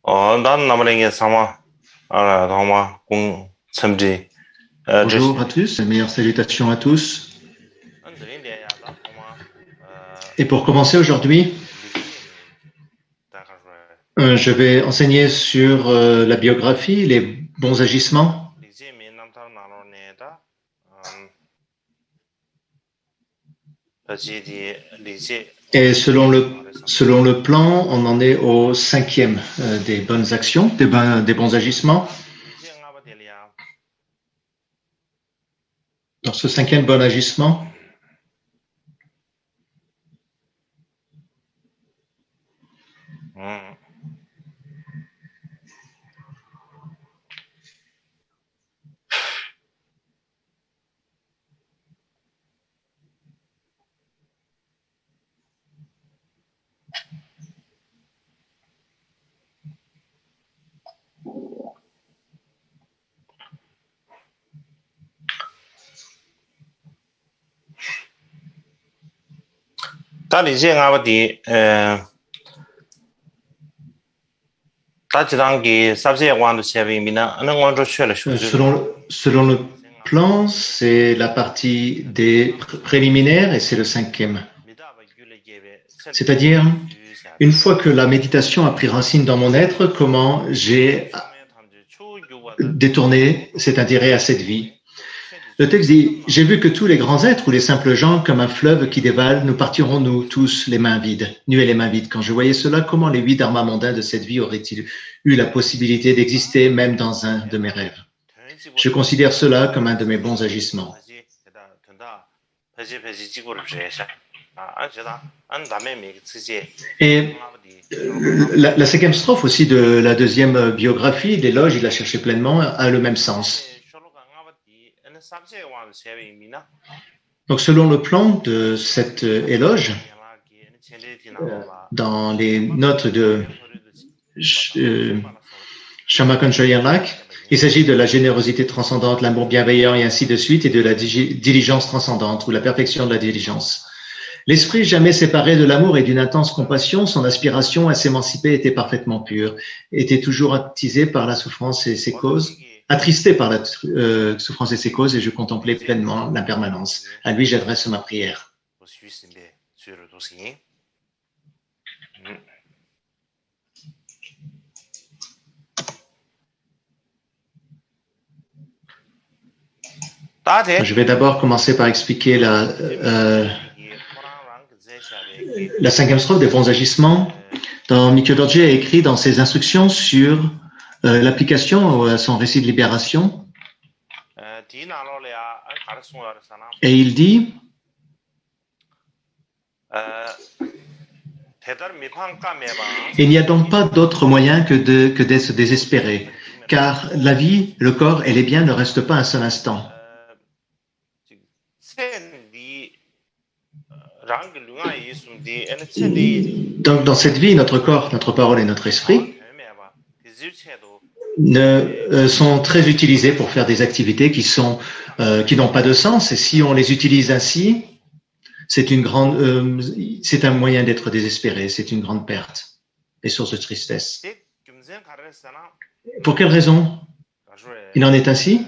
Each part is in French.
난 나무랭이 사마, 다마, 공, 첨지, Bonjour à tous, meilleures salutations à tous. 드린데야다, 다마, Et pour commencer aujourd'hui, 리지니, 다가서, je vais enseigner sur la biographie, les bons agissements. 리지 민남타 나로네다, 다지디 리지, Et 리지, selon le plan, on en est au cinquième des bonnes actions, des bons agissements. 리지 응아바델이야. Dans ce cinquième bon agissement, 다 리지 응아바디, 다지당기 삽세 완도 세비미나, 아는 완도 쉬어라 selon le plan, c'est la partie des préliminaires et c'est le cinquième. C'est-à-dire, une fois que la méditation a pris racine dans mon être, comment j'ai détourné cet intérêt à cette vie. Le texte dit, j'ai vu que tous les grands êtres ou les simples gens, comme un fleuve qui dévale, nous partirons nous tous les mains vides, nus et les mains vides. Quand je voyais cela, comment les 8 dharmas mondains de cette vie auraient-ils eu la possibilité d'exister même dans un de mes rêves? Je considère cela comme un de mes bons agissements. Et la cinquième strophe aussi de la deuxième biographie, l'éloge, il a cherché pleinement, a le même sens. Donc selon le plan de cet éloge, dans les notes de Shyamakant Choyarlak, il s'agit de la générosité transcendante, l'amour bienveillant et ainsi de suite, et de la diligence transcendante ou la perfection de la diligence. L'esprit jamais séparé de l'amour et d'une intense compassion, son aspiration à s'émanciper était parfaitement pure, était toujours attisé par la souffrance et ses causes, attristé par la souffrance et ses causes, et je contemplais pleinement l'impermanence. À lui, j'adresse ma prière. Je vais d'abord commencer par expliquer la cinquième strophe des bons agissements. Dans Mikyo Dorje a écrit dans ses instructions sur l'application à son récit de libération. Et il dit il n'y a donc pas d'autre moyen que de se désespérer, car la vie, le corps et les biens ne restent pas un seul instant. Donc, dans cette vie, notre corps, notre parole et notre esprit sont très utilisés pour faire des activités qui n'ont pas de sens. Et si on les utilise ainsi, c'est un moyen d'être désespéré, c'est une grande perte et source de tristesse. Pour quelle raison il en est ainsi?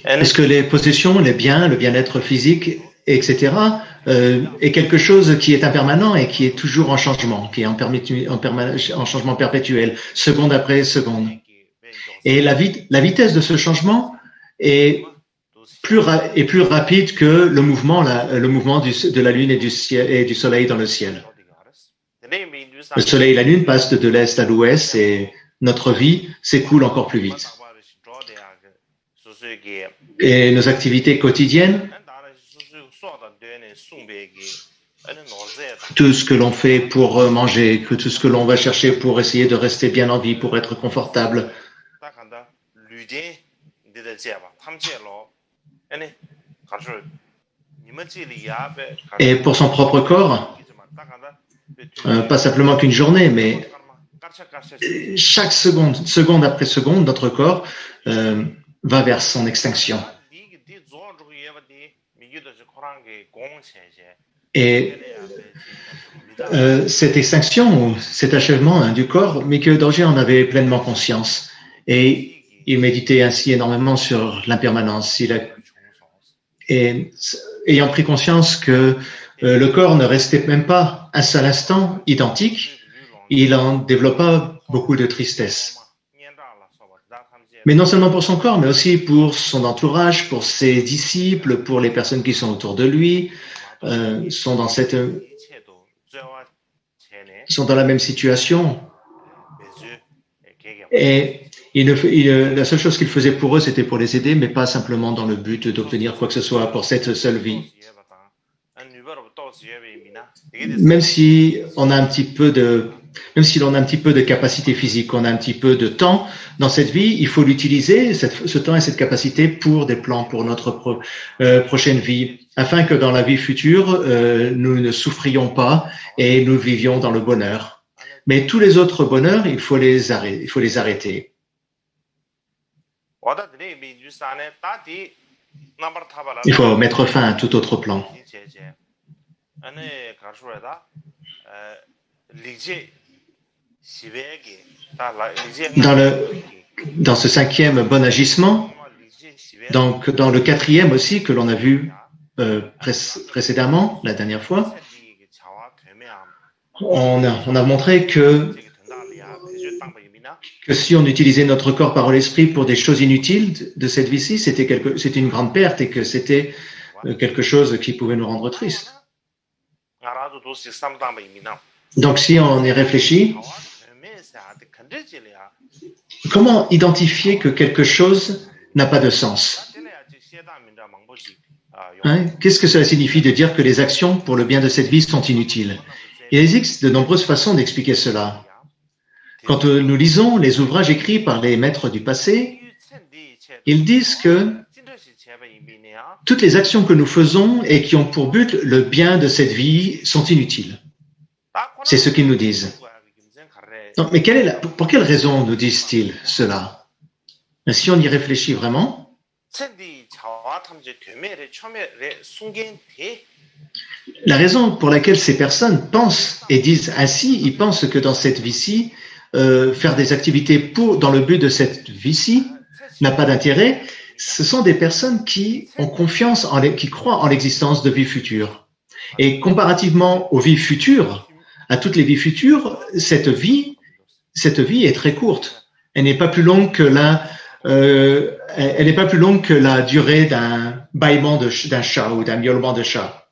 Est-ce que les possessions, les biens, le bien-être physique, etc., est quelque chose qui est impermanent et qui est toujours en changement, qui est en changement perpétuel, seconde après seconde. Et la vitesse de ce changement est plus rapide que le mouvement de la Lune et du Soleil dans le ciel. Le Soleil et la Lune passent de l'Est à l'Ouest et notre vie s'écoule encore plus vite. Et nos activités quotidiennes, tout ce que l'on fait pour manger, tout ce que l'on va chercher pour essayer de rester bien en vie, pour être confortable. Et pour son propre corps, pas simplement qu'une journée, mais chaque seconde après seconde, notre corps va vers son extinction. Et cette extinction, cet achèvement du corps, Mikio Dorji en avait pleinement conscience. Et il méditait ainsi énormément sur l'impermanence. Et ayant pris conscience que le corps ne restait même pas un seul instant identique, il en développa beaucoup de tristesse. Mais non seulement pour son corps, mais aussi pour son entourage, pour ses disciples, pour les personnes qui sont autour de lui, sont dans la même situation. Et la seule chose qu'il faisait pour eux, c'était pour les aider, mais pas simplement dans le but d'obtenir quoi que ce soit pour cette seule vie. Même si l'on a un petit peu de capacité physique, on a un petit peu de temps dans cette vie, il faut l'utiliser, ce temps et cette capacité pour des plans, pour notre prochaine vie, afin que dans la vie future, nous ne souffrions pas et nous vivions dans le bonheur. Mais tous les autres bonheurs, il faut les arrêter. Il faut mettre fin à tout autre plan. Dans ce cinquième bon agissement, donc dans le quatrième aussi que l'on a vu précédemment, la dernière fois, on a montré que si on utilisait notre corps, parole, esprit pour des choses inutiles de cette vie-ci, c'était une grande perte et que c'était quelque chose qui pouvait nous rendre tristes. Donc si on y réfléchit, comment identifier que quelque chose n'a pas de sens? Qu'est-ce que cela signifie de dire que les actions pour le bien de cette vie sont inutiles? Il existe de nombreuses façons d'expliquer cela. Quand nous lisons les ouvrages écrits par les maîtres du passé, ils disent que toutes les actions que nous faisons et qui ont pour but le bien de cette vie sont inutiles. C'est ce qu'ils nous disent. Donc, mais pour quelle raison nous disent-ils cela? Si on y réfléchit vraiment, la raison pour laquelle ces personnes pensent et disent ainsi, ils pensent que dans cette vie-ci, faire des activités dans le but de cette vie-ci n'a pas d'intérêt. Ce sont des personnes qui ont confiance, qui croient en l'existence de vies futures. Et comparativement aux vies futures, à toutes les vies futures, cette vie est très courte. Elle n'est pas plus longue que la durée d'un bâillement d'un chat ou d'un miaulement de chat.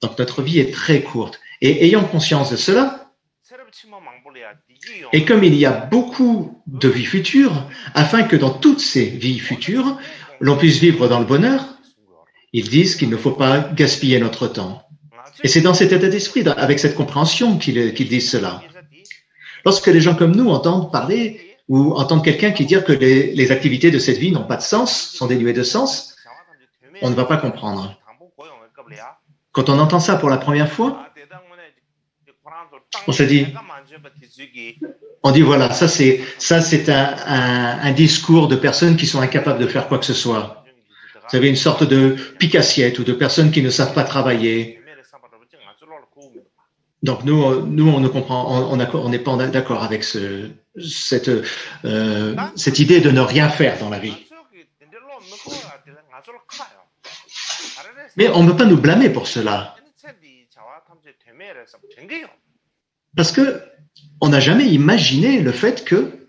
Donc notre vie est très courte. Et ayant conscience de cela, et comme il y a beaucoup de vies futures, afin que dans toutes ces vies futures, l'on puisse vivre dans le bonheur, ils disent qu'il ne faut pas gaspiller notre temps. Et c'est dans cet état d'esprit, avec cette compréhension qu'ils disent cela. Lorsque les gens comme nous entendent parler ou entendent quelqu'un qui dit que les activités de cette vie n'ont pas de sens, sont dénuées de sens, on ne va pas comprendre. Quand on entend ça pour la première fois, on se dit, voilà, ça c'est un discours de personnes qui sont incapables de faire quoi que ce soit. Vous avez une sorte de pique-assiette ou de personnes qui ne savent pas travailler. Donc nous on ne comprend, on n'est pas d'accord avec cette idée de ne rien faire dans la vie. Mais on ne peut pas nous blâmer pour cela. Parce que on n'a jamais imaginé le fait que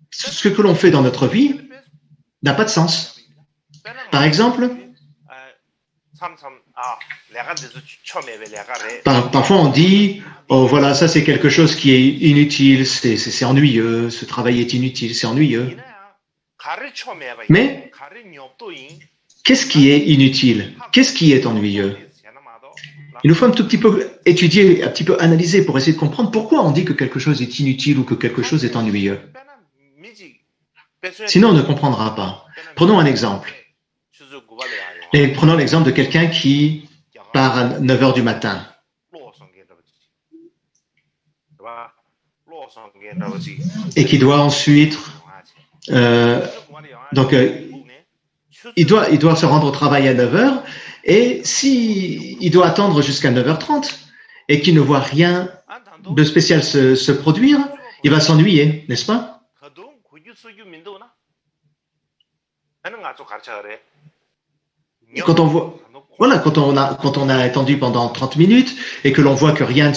ce que l'on fait dans notre vie n'a pas de sens. Par exemple, parfois on dit oh voilà, ça c'est quelque chose qui est inutile, c'est ennuyeux, ce travail est inutile, c'est ennuyeux. Mais qu'est-ce qui est inutile? Qu'est-ce qui est ennuyeux? Il nous faut un tout petit peu étudier, un petit peu analyser pour essayer de comprendre pourquoi on dit que quelque chose est inutile ou que quelque chose est ennuyeux. Sinon, on ne comprendra pas. Prenons un exemple. Et prenons l'exemple de quelqu'un qui part à 9 heures du matin. Et qui doit ensuite... il doit se rendre au travail à 9 heures, et si il doit attendre jusqu'à 9h30 et qu'il ne voit rien de spécial se produire, il va s'ennuyer, n'est-ce pas? Quand on voit, voilà, quand on a attendu pendant 30 minutes et que l'on voit que rien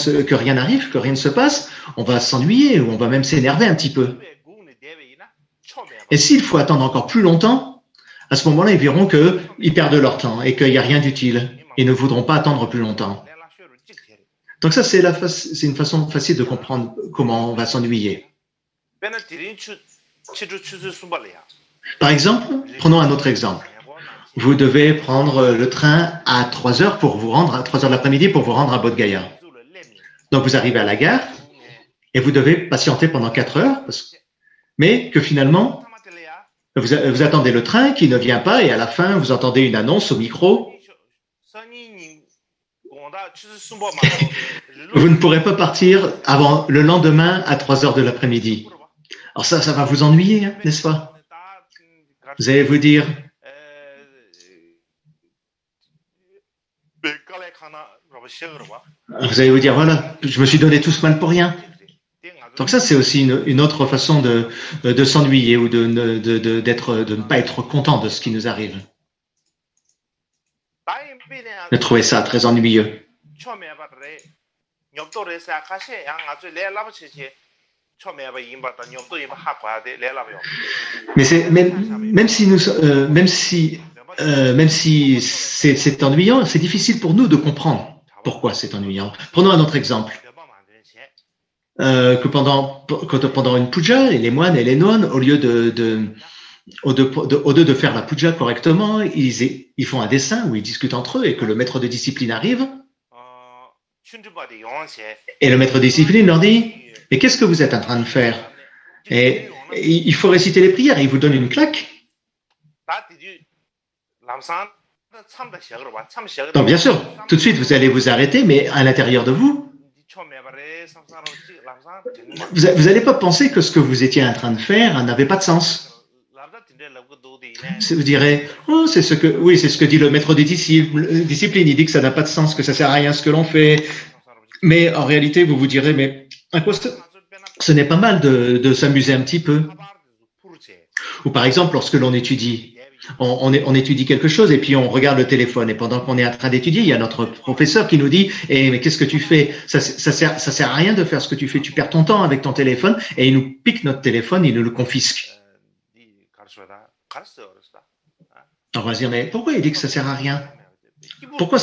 n'arrive, que rien ne se passe, on va s'ennuyer ou on va même s'énerver un petit peu. Et s'il faut attendre encore plus longtemps, à ce moment-là, ils verront qu'ils perdent leur temps et qu'il n'y a rien d'utile. Ils ne voudront pas attendre plus longtemps. Donc ça, c'est une façon facile de comprendre comment on va s'ennuyer. Par exemple, prenons un autre exemple. Vous devez prendre le train à 3 heures pour vous rendre, à 3 heures de l'après-midi pour vous rendre à Bodh Gaya. Donc vous arrivez à la gare et vous devez patienter pendant 4 heures, mais que finalement, vous attendez le train qui ne vient pas et à la fin, vous entendez une annonce au micro. Vous ne pourrez pas partir avant le lendemain à 3 heures de l'après-midi. Alors ça va vous ennuyer, hein, n'est-ce pas? Vous allez vous dire, voilà, je me suis donné tout ce mal pour rien. Donc ça, c'est aussi une autre façon de s'ennuyer ou de ne pas être content de ce qui nous arrive. De trouver ça très ennuyeux. Mais même si c'est ennuyant, c'est difficile pour nous de comprendre pourquoi c'est ennuyant. Prenons un autre exemple. Que pendant une puja, les moines et les nonnes, au lieu de faire la puja correctement, ils font un dessin où ils discutent entre eux et que le maître de discipline arrive. Et le maître de discipline leur dit, mais qu'est-ce que vous êtes en train de faire? Et il faut réciter les prières et il vous donne une claque. Donc bien sûr, tout de suite vous allez vous arrêter, mais à l'intérieur de vous, vous n'allez pas penser que ce que vous étiez en train de faire n'avait pas de sens. Vous direz, oh, c'est ce que dit le maître des disciplines. Il dit que ça n'a pas de sens, que ça sert à rien ce que l'on fait. Mais en réalité, vous vous direz, mais à quoi ce n'est pas mal de s'amuser un petit peu. Ou par exemple, lorsque l'on étudie, on étudie quelque chose et puis on regarde le téléphone. Et pendant qu'on est en train d'étudier, il y a notre professeur qui nous dit mais qu'est-ce que tu fais? Ça sert à rien de faire ce que tu fais. Tu perds ton temps avec ton téléphone. Et il nous pique notre téléphone, il nous le confisque. On va se dire, mais pourquoi il dit que ça sert à rien? Pourquoi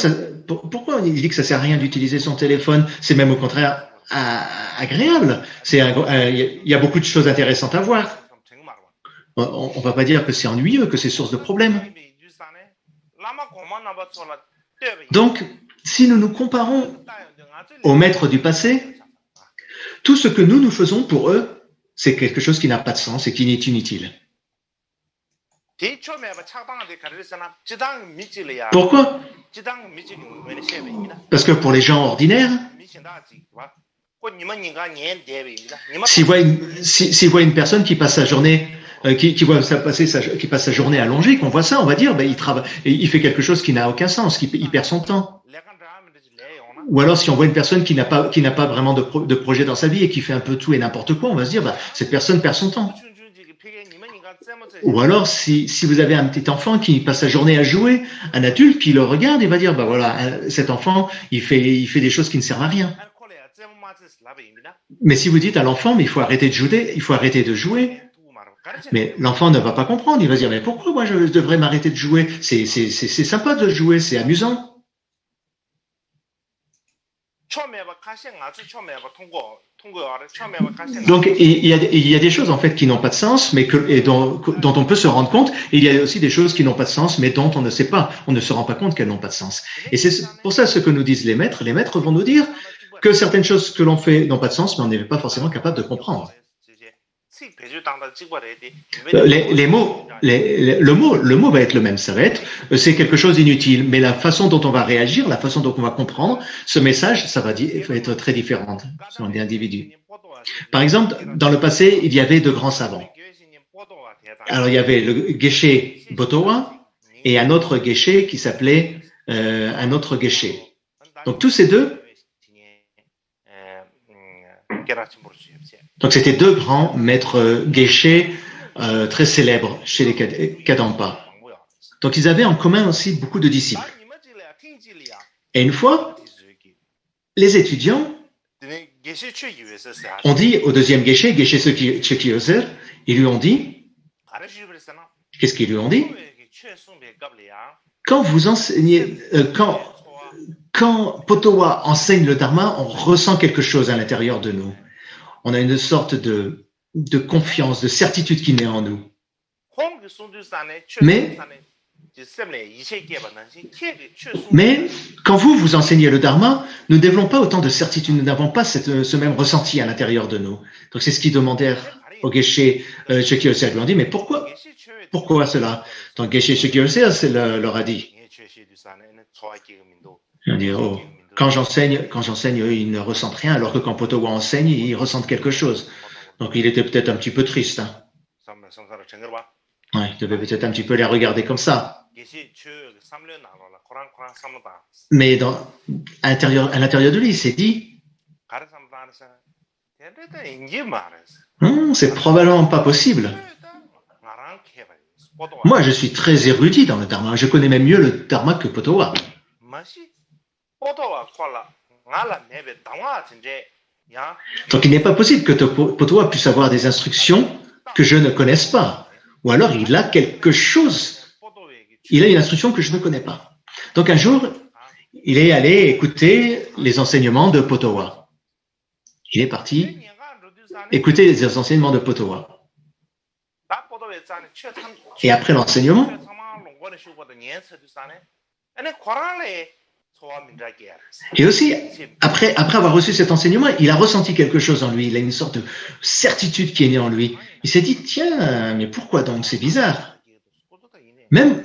il dit que ça sert à rien d'utiliser son téléphone? C'est même au contraire agréable. Il y a beaucoup de choses intéressantes à voir. On ne va pas dire que c'est ennuyeux, que c'est source de problèmes. Donc, si nous nous comparons aux maîtres du passé, tout ce que nous faisons pour eux, c'est quelque chose qui n'a pas de sens et qui est inutile. Pourquoi? Parce que pour les gens ordinaires, s'ils voient une personne qui passe sa journée, qui passe sa journée allongée, qu'on voit ça, on va dire, il fait quelque chose qui n'a aucun sens, il perd son temps. Ou alors, si on voit une personne qui n'a pas vraiment de projet dans sa vie et qui fait un peu tout et n'importe quoi, on va se dire, cette personne perd son temps. Ou alors, si vous avez un petit enfant qui passe sa journée à jouer, un adulte qui le regarde et va dire, voilà, cet enfant, il fait des choses qui ne servent à rien. Mais si vous dites à l'enfant, mais il faut arrêter de jouer, mais l'enfant ne va pas comprendre. Il va se dire, mais pourquoi moi je devrais m'arrêter de jouer? C'est sympa de jouer, c'est amusant. Donc, il y a des choses en fait qui n'ont pas de sens, mais dont on peut se rendre compte. Et il y a aussi des choses qui n'ont pas de sens, mais dont on ne sait pas, on ne se rend pas compte qu'elles n'ont pas de sens. Et c'est pour ça ce que nous disent les maîtres. Les maîtres vont nous dire que certaines choses que l'on fait n'ont pas de sens, mais on n'est pas forcément capable de comprendre. Le mot va être le même, ça va être c'est quelque chose d'inutile, mais la façon dont on va réagir, la façon dont on va comprendre ce message, ça va être très différente selon les individus. Par exemple, dans le passé, il y avait de grands savants. Alors il y avait le Geshe Botowa et un autre geshe qui s'appelait un autre geshe. Donc tous ces deux, donc c'était deux grands maîtres geshe très célèbres chez les Kadampa. Donc ils avaient en commun aussi beaucoup de disciples. Et une fois, les étudiants ont dit au deuxième geshe, Geshe Chekyoser, ils lui ont dit, qu'est-ce qu'ils lui ont dit? Quand vous enseignez, quand Potowa enseigne le Dharma, on ressent quelque chose à l'intérieur de nous. On a une sorte de confiance, de certitude qui naît en nous. Mais quand vous enseignez le Dharma, nous ne développons pas autant de certitude, nous n'avons pas ce même ressenti à l'intérieur de nous. Donc c'est ce qu'ils demandèrent au Geshe Chekyoser. Ils lui ont dit, mais pourquoi cela? Donc Geshe Chekyoser leur a dit. Ils ont dit, oh, quand j'enseigne, eux, ils ne ressentent rien, alors que quand Potowa enseigne, ils ressentent quelque chose. Donc il était peut-être un petit peu triste. Hein. Ouais, il devait peut-être un petit peu les regarder comme ça. Mais à l'intérieur de lui, il s'est dit, c'est probablement pas possible. Moi, je suis très érudit dans le Dharma. Je connais même mieux le Dharma que Potowa. Donc, il n'est pas possible que Potowa puisse avoir des instructions que je ne connaisse pas. Ou alors, il a quelque chose. Il a une instruction que je ne connais pas. Donc, un jour, il est allé écouter les enseignements de Potowa. Il est parti écouter les enseignements de Potowa. Et après l'enseignement, et aussi, après avoir reçu cet enseignement, il a ressenti quelque chose en lui. Il a une sorte de certitude qui est née en lui. Il s'est dit, tiens, mais pourquoi donc? C'est bizarre. Même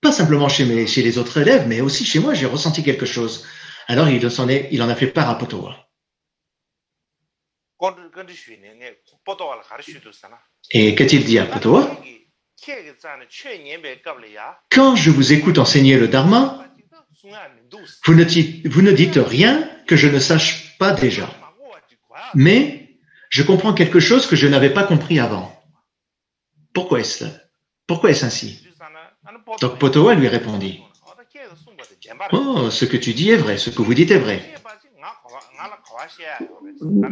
pas simplement chez les autres élèves, mais aussi chez moi, j'ai ressenti quelque chose. Alors, il en a fait part à Potowa. Et qu'a-t-il dit à Potowa? Quand je vous écoute enseigner le Dharma, vous ne dites rien que je ne sache pas déjà. Mais je comprends quelque chose que je n'avais pas compris avant. Pourquoi est-ce ainsi? Donc Potowa lui répondit, oh, ce que tu dis est vrai, ce que vous dites est vrai.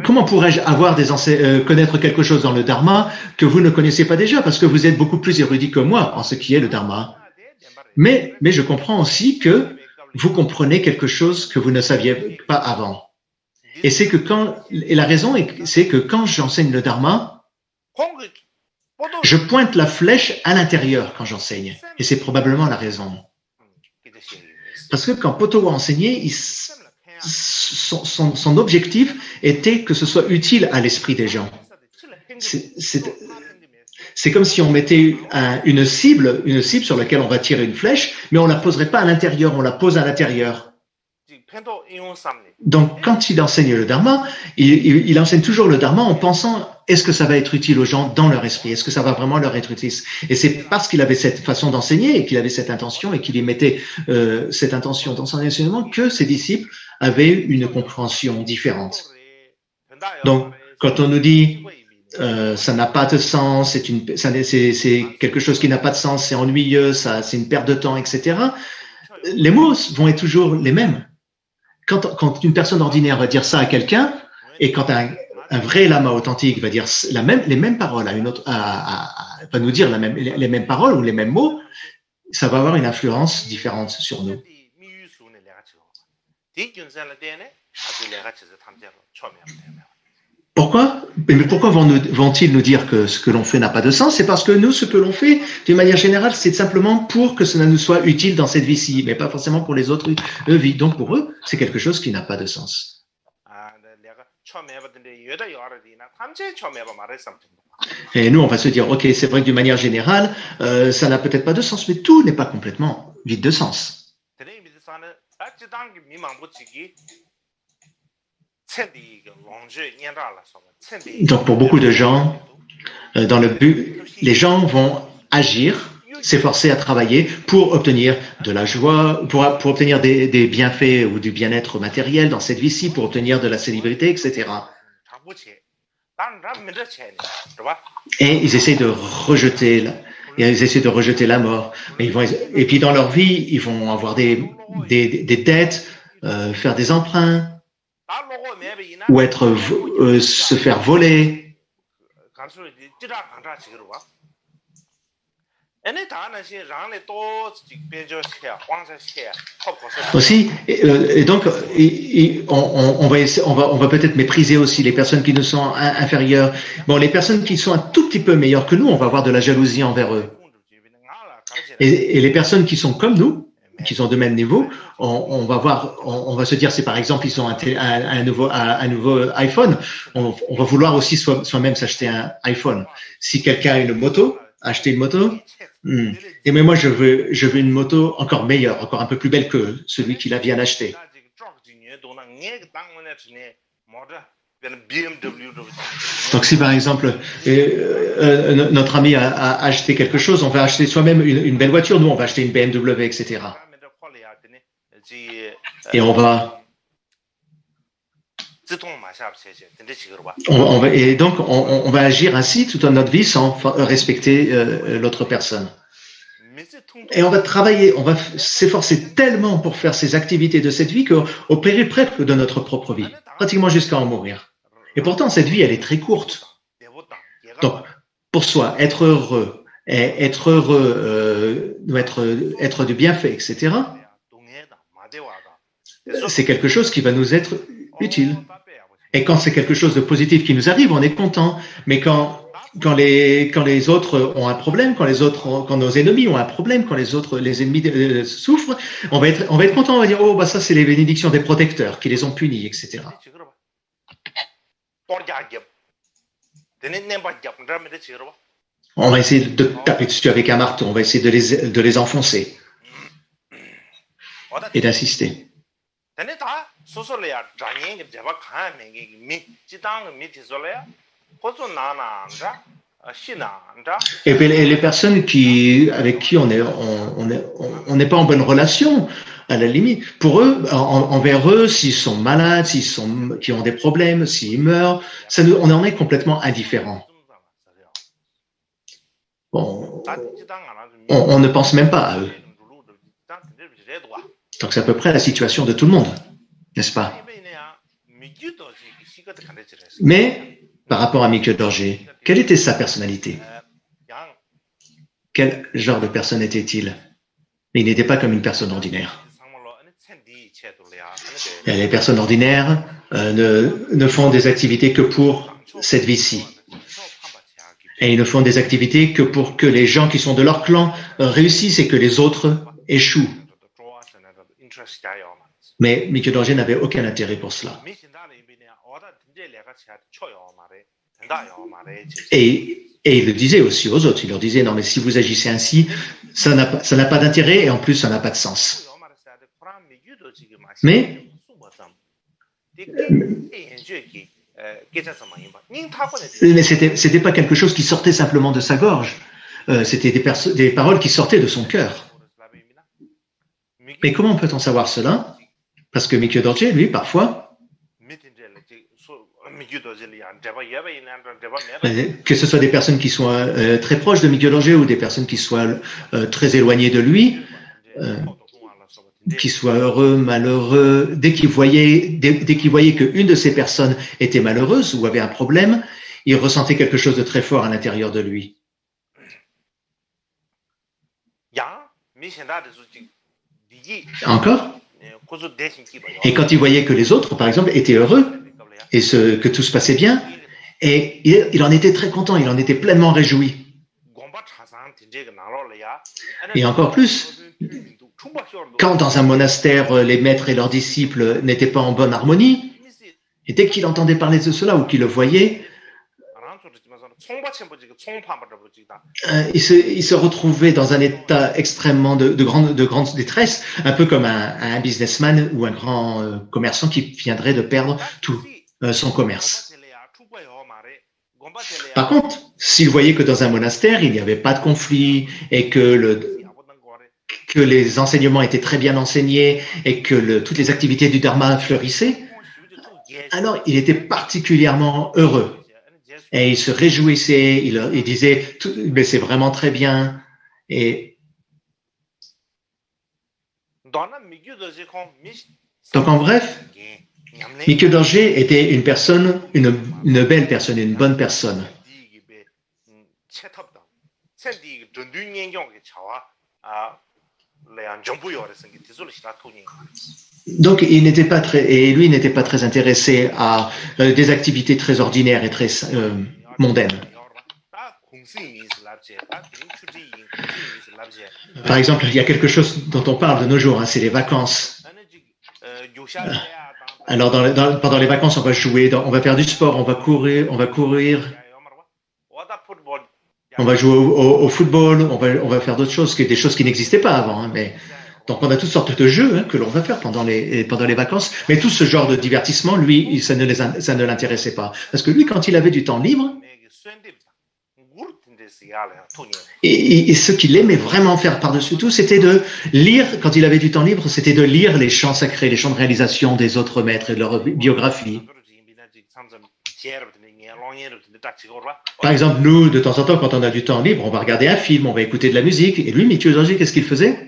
Comment pourrais-je connaître quelque chose dans le Dharma que vous ne connaissez pas déjà, parce que vous êtes beaucoup plus érudit que moi en ce qui est le Dharma. Mais je comprends aussi que vous comprenez quelque chose que vous ne saviez pas avant. Et la raison, c'est que quand j'enseigne le Dharma, je pointe la flèche à l'intérieur quand j'enseigne. Et c'est probablement la raison. Parce que quand Potowa enseignait, son objectif était que ce soit utile à l'esprit des gens. C'est comme si on mettait une cible sur laquelle on va tirer une flèche, mais on ne la poserait pas à l'intérieur, on la pose à l'intérieur. Donc, quand il enseigne le Dharma, il enseigne toujours le Dharma en pensant, est-ce que ça va être utile aux gens dans leur esprit? Est-ce que ça va vraiment leur être utile? Et c'est parce qu'il avait cette façon d'enseigner et qu'il avait cette intention et qu'il y mettait cette intention dans son enseignement que ses disciples avaient une compréhension différente. Donc, quand on nous dit ça n'a pas de sens, c'est quelque chose qui n'a pas de sens, c'est ennuyeux, c'est une perte de temps, etc. Les mots vont être toujours les mêmes. Quand une personne ordinaire va dire ça à quelqu'un, et quand un vrai lama authentique va dire les mêmes paroles va nous dire les mêmes paroles ou les mêmes mots, ça va avoir une influence différente sur nous. Pourquoi? Mais pourquoi vont-ils nous dire que ce que l'on fait n'a pas de sens? C'est parce que nous, ce que l'on fait, d'une manière générale, c'est simplement pour que cela nous soit utile dans cette vie-ci, mais pas forcément pour les autres vies. Donc pour eux, c'est quelque chose qui n'a pas de sens. Et nous, on va se dire, ok, c'est vrai que d'une manière générale, ça n'a peut-être pas de sens, mais tout n'est pas complètement vide de sens. Donc pour beaucoup de gens, dans le but, les gens vont agir s'efforcer à travailler pour obtenir de la joie, pour obtenir des bienfaits ou du bien-être matériel dans cette vie-ci, pour obtenir de la célébrité, etc. Et ils essaient de rejeter la mort. Mais et puis dans leur vie, ils vont avoir des dettes, faire des emprunts, ou se faire voler. Aussi, et donc, on va peut-être mépriser aussi les personnes qui nous sont inférieures. Bon, les personnes qui sont un tout petit peu meilleures que nous, on va avoir de la jalousie envers eux. Et les personnes qui sont comme nous, qui sont de même niveau, on va se dire, c'est par exemple, ils ont un nouveau iPhone, on va vouloir aussi soi-même s'acheter un iPhone. Si quelqu'un a une moto, acheter une moto, et mais moi je veux une moto encore meilleure, encore un peu plus belle que celui qui la vient d'acheter. Donc si par exemple notre ami a acheté quelque chose, on va acheter soi-même une belle voiture, nous on va acheter une BMW, etc. Et on va agir ainsi toute notre vie sans respecter l'autre personne. Et on va travailler, on va s'efforcer tellement pour faire ces activités de cette vie qu'au périprèple de notre propre vie, pratiquement jusqu'à en mourir. Et pourtant, cette vie, elle est très courte. Donc, pour soi, être heureux, être de bienfait, etc., c'est quelque chose qui va nous être utile. Et quand c'est quelque chose de positif qui nous arrive, on est content. Mais quand les autres ont un problème, quand nos ennemis ont un problème, quand les ennemis souffrent, on va être content, on va dire, oh, bah, ça, c'est les bénédictions des protecteurs qui les ont punis, etc. On va essayer de taper dessus avec un marteau, on va essayer de les enfoncer et d'insister. Et puis les personnes avec qui on n'est pas en bonne relation, à la limite, pour eux, envers eux, s'ils sont malades, qui ont des problèmes, s'ils meurent, on en est complètement indifférent. Bon, on ne pense même pas à eux. Donc c'est à peu près la situation de tout le monde, n'est-ce pas? Mais par rapport à Mikio Dorje, quelle était sa personnalité? Quel genre de personne était-il? Il n'était pas comme une personne ordinaire. Et les personnes ordinaires ne font des activités que pour cette vie-ci. Et ils ne font des activités que pour que les gens qui sont de leur clan réussissent et que les autres échouent. Mais Mikio Dorje n'avait aucun intérêt pour cela. Et il le disait aussi aux autres, il leur disait, non mais si vous agissez ainsi, ça n'a pas d'intérêt et en plus ça n'a pas de sens. Mais c'était pas quelque chose qui sortait simplement de sa gorge, c'était des paroles qui sortaient de son cœur. Mais comment peut-on savoir cela? Parce que Mikio Dorje, lui, parfois, que ce soit des personnes qui soient très proches de Mikio Dorje ou des personnes qui soient très éloignées de lui, qui soient heureux, malheureux, dès qu'il voyait qu'une de ces personnes était malheureuse ou avait un problème, il ressentait quelque chose de très fort à l'intérieur de lui. Encore? Et quand il voyait que les autres, par exemple, étaient heureux et que tout se passait bien, et il en était très content, il en était pleinement réjoui. Et encore plus, quand dans un monastère, les maîtres et leurs disciples n'étaient pas en bonne harmonie, et dès qu'il entendait parler de cela ou qu'il le voyait, il se retrouvait dans un état extrêmement de grande détresse, un peu comme un businessman ou un grand commerçant qui viendrait de perdre tout son commerce. Par contre, s'il voyait que dans un monastère, il n'y avait pas de conflit et que les enseignements étaient très bien enseignés et que toutes les activités du Dharma fleurissaient, alors il était particulièrement heureux. Et il se réjouissait, il disait, mais c'est vraiment très bien. Et donc en bref, Mikyo Dorje était une personne, une belle personne, une bonne personne. Donc il n'était pas très, et lui n'était pas très intéressé à des activités très ordinaires et très mondaines. Par exemple, il y a quelque chose dont on parle de nos jours, hein, c'est les vacances. Alors pendant les vacances, on va jouer, on va faire du sport, on va courir, on va jouer au football, on va faire d'autres choses, des choses qui n'existaient pas avant. Hein, mais donc on a toutes sortes de jeux, hein, que l'on va faire pendant les vacances. Mais tout ce genre de divertissement, lui, ça ne l'intéressait pas, parce que lui, quand il avait du temps libre, et ce qu'il aimait vraiment faire par-dessus tout, c'était de lire, quand il avait du temps libre, c'était de lire les chants sacrés, les chants de réalisation des autres maîtres et de leur biographie. Par exemple, nous, de temps en temps, quand on a du temps libre, on va regarder un film, on va écouter de la musique. Et lui, Mikyo Dorje, qu'est-ce qu'il faisait?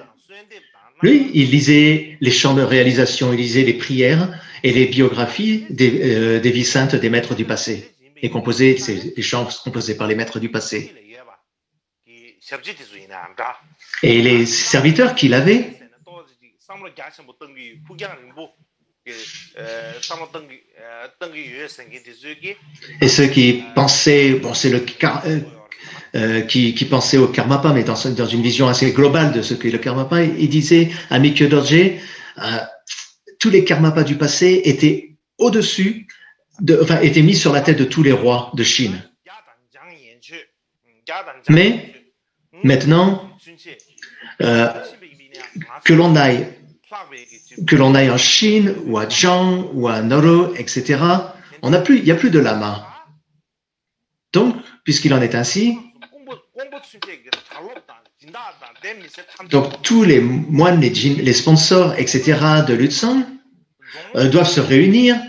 Lui, il lisait les chants de réalisation, il lisait les prières et les biographies des vies saintes des maîtres du passé. Et composait les chants composés par les maîtres du passé. Et les serviteurs qu'il avait, et ceux qui pensaient, bon, c'est qui pensait au karmapa, mais dans une vision assez globale de ce qu'est le karmapa, il disait à Mikyo Dorje, tous les karmapas du passé étaient au-dessus, étaient mis sur la tête de tous les rois de Chine. Mais maintenant, que l'on aille en Chine ou à Zhang ou à Noro, etc., il n'y a plus de lama. Donc, puisqu'il en est ainsi, donc tous les moines, les sponsors, etc. de Lutsan doivent se réunir,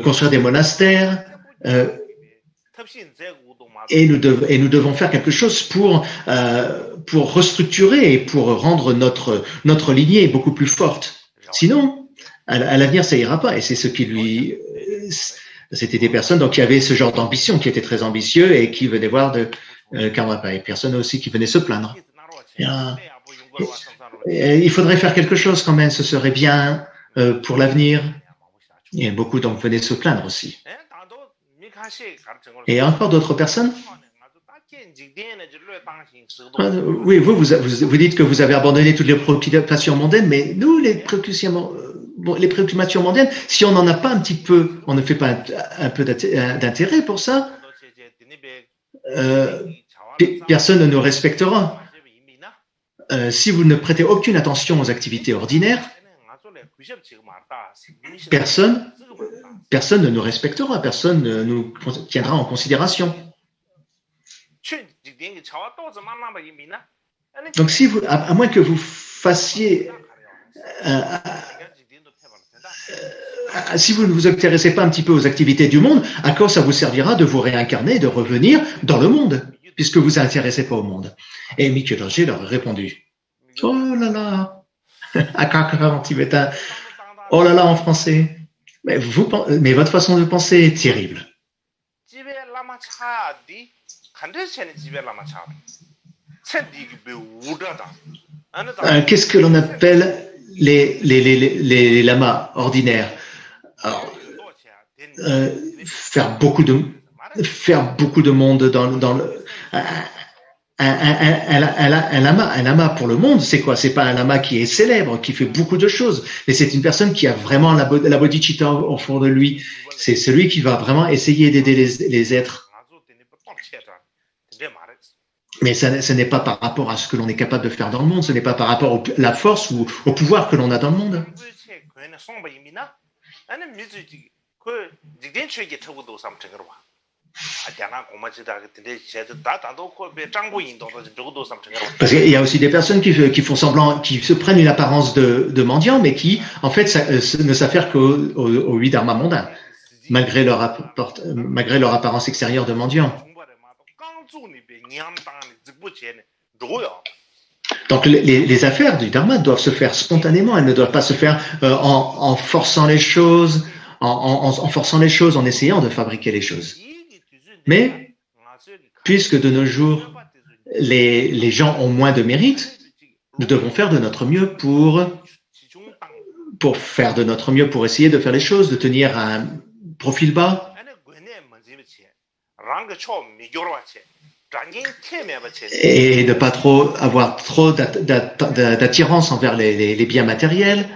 construire des monastères, et nous devons faire quelque chose pour restructurer et pour rendre notre lignée beaucoup plus forte. Sinon, à l'avenir, ça ira pas. Et c'est ce qui lui... C'était des personnes donc, qui avaient ce genre d'ambition, qui étaient très ambitieux et qui venaient voir de Karmapa. Et personne aussi qui venait se plaindre. Il faudrait faire quelque chose quand même, ce serait bien pour l'avenir. Et beaucoup donc venaient se plaindre aussi. Et encore d'autres personnes? Oui, vous dites que vous avez abandonné toutes les préoccupations mondaines, mais nous, les préoccupations mondaines, si on n'en a pas un petit peu, on ne fait pas un peu d'intérêt pour ça, personne ne nous respectera. Si vous ne prêtez aucune attention aux activités ordinaires, personne ne nous respectera, personne ne nous tiendra en considération. Donc, à moins que vous fassiez, si vous ne vous intéressez pas un petit peu aux activités du monde, à quoi ça vous servira de vous réincarner, de revenir dans le monde, puisque vous ne vous intéressez pas au monde? Et Mikyo Dorje leur a répondu, oh là là, Akakara en tibétain, oh là là en français, mais votre façon de penser est terrible. Qu'est-ce que l'on appelle les lamas ordinaires? Alors, faire beaucoup de monde dans le... Un lama pour le monde, c'est quoi? C'est pas un lama qui est célèbre, qui fait beaucoup de choses, mais c'est une personne qui a vraiment la bodhicitta au fond de lui. C'est celui qui va vraiment essayer d'aider les êtres. Mais ce n'est pas par rapport à ce que l'on est capable de faire dans le monde, ce n'est pas par rapport à la force ou au pouvoir que l'on a dans le monde. Parce qu'il y a aussi des personnes qui font semblant, qui se prennent une apparence de mendiants, mais qui, en fait, ne s'affairent qu'aux 8 dharmas mondains, malgré leur apparence extérieure de mendiants. Donc, les affaires du dharma doivent se faire spontanément. Elles ne doivent pas se faire en forçant les choses, en forçant les choses, en essayant de fabriquer les choses. Mais, puisque de nos jours, les gens ont moins de mérite, nous devons faire de notre mieux pour faire de notre mieux, pour essayer de faire les choses, de tenir un profil bas. Et de pas avoir trop d'attirance envers les biens matériels.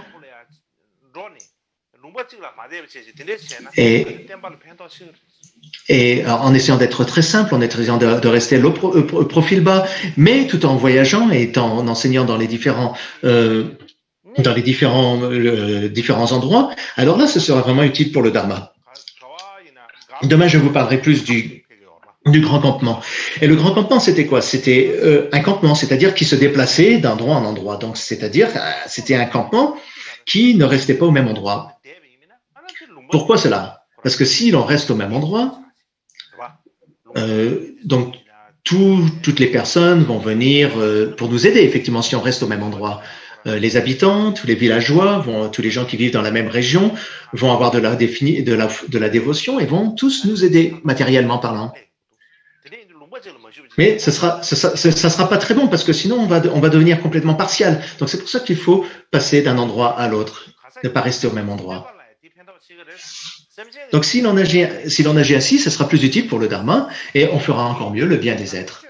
Et en essayant d'être très simple, en essayant de rester profil bas, mais tout en voyageant et en enseignant dans les différents endroits, alors là, ce sera vraiment utile pour le Dharma. Demain, je vous parlerai plus du grand campement. Et le grand campement, c'était quoi? C'était un campement, c'est-à-dire qui se déplaçait d'endroit en endroit. Donc, c'est-à-dire, c'était un campement qui ne restait pas au même endroit. Pourquoi cela? Parce que si l'on reste au même endroit, donc toutes les personnes vont venir pour nous aider, effectivement, si on reste au même endroit. Les habitants, tous les villageois, tous les gens qui vivent dans la même région vont avoir de la dévotion et vont tous nous aider matériellement parlant. Mais ça sera pas très bon parce que sinon on va devenir complètement partial. Donc c'est pour ça qu'il faut passer d'un endroit à l'autre, ne pas rester au même endroit. Donc si l'on agit ainsi, ce sera plus utile pour le Dharma et on fera encore mieux le bien des êtres.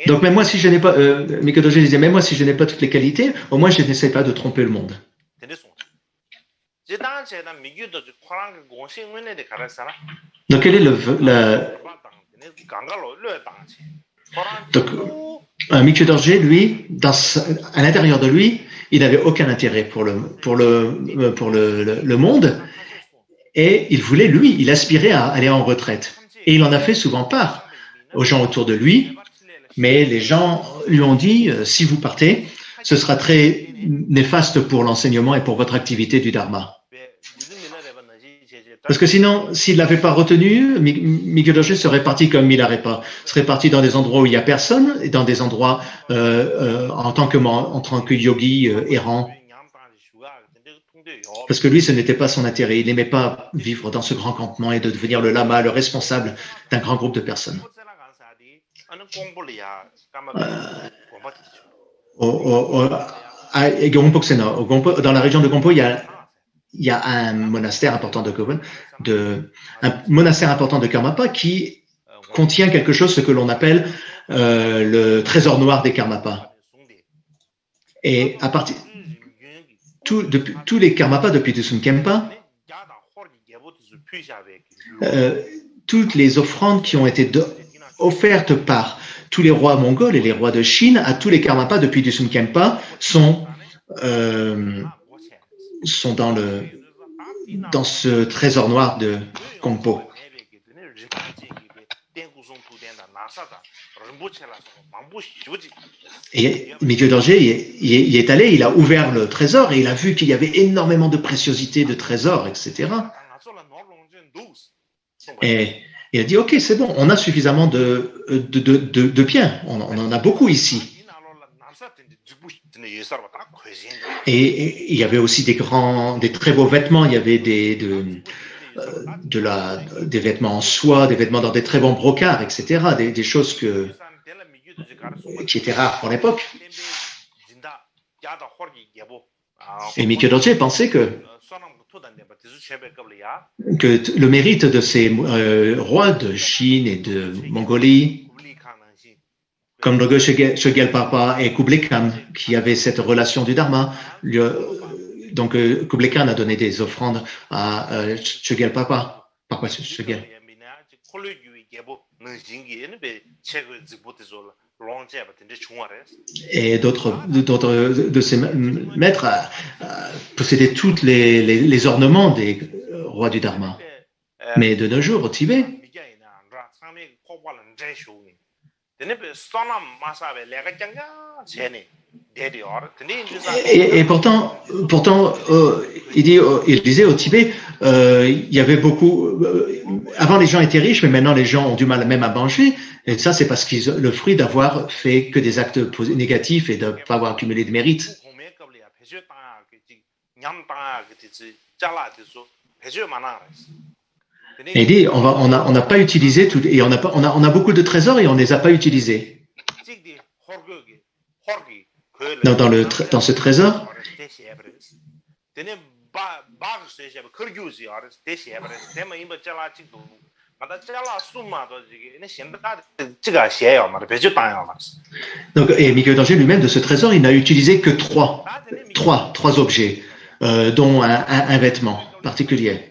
Donc même moi si je n'ai pas, Mikodoji disait, même moi si je n'ai pas toutes les qualités, au moins je n'essaie pas de tromper le monde. Donc quel est Donc Mikyo Dorje, lui, à l'intérieur de lui, il n'avait aucun intérêt pour le monde et il aspirait à aller en retraite. Et il en a fait souvent part aux gens autour de lui, mais les gens lui ont dit, si vous partez, ce sera très néfaste pour l'enseignement et pour votre activité du Dharma. Parce que sinon, s'il ne l'avait pas retenu, Mikyo Dorje serait parti comme Milarepa. Serait parti dans des endroits où il n'y a personne, et dans des endroits en tant que yogi errant. Parce que lui, ce n'était pas son intérêt. Il n'aimait pas vivre dans ce grand campement et de devenir le lama, le responsable d'un grand groupe de personnes. Dans la région de Gompo, il y a un monastère important un monastère important de Karmapa qui contient quelque chose, ce que l'on appelle le trésor noir des Karmapa. Et à partir tous les Karmapa depuis Dusum Khenpa, toutes les offrandes qui ont été offertes par tous les rois mongols et les rois de Chine à tous les Karmapa depuis Dusum Khenpa sont dans ce trésor noir de Gompo. Et Mikyo Dorje y est allé, il a ouvert le trésor et il a vu qu'il y avait énormément de préciosités, de trésors, etc. Et il a dit, ok, c'est bon, on a suffisamment de biens, on en a beaucoup ici. Et il y avait aussi des très beaux vêtements, il y avait des vêtements en soie, des vêtements dans des très bons brocarts, etc. Des choses qui étaient rares pour l'époque. Et Mikyo Dorje pensait que le mérite de ces rois de Chine et de Mongolie, comme Logos Chogyal Papa et Kublai Khan, qui avaient cette relation du Dharma. Donc, Kublai Khan a donné des offrandes à Chogyal Papa. Pourquoi Chogyal? Et d'autres de ces maîtres possédaient tous les ornements des rois du Dharma. Mais de nos jours, au Tibet, et pourtant il disait au Tibet, il y avait beaucoup. Avant, les gens étaient riches, mais maintenant, les gens ont du mal même à manger. Et ça, c'est parce qu'ils le fruit d'avoir fait que des actes négatifs et de ne pas avoir accumulé de mérite. Et il dit, on n'a pas utilisé tout, et on a beaucoup de trésors et on ne les a pas utilisés. Dans ce trésor, donc, et Mikyo Dorje lui-même, de ce trésor, il n'a utilisé que trois objets, dont un vêtement particulier.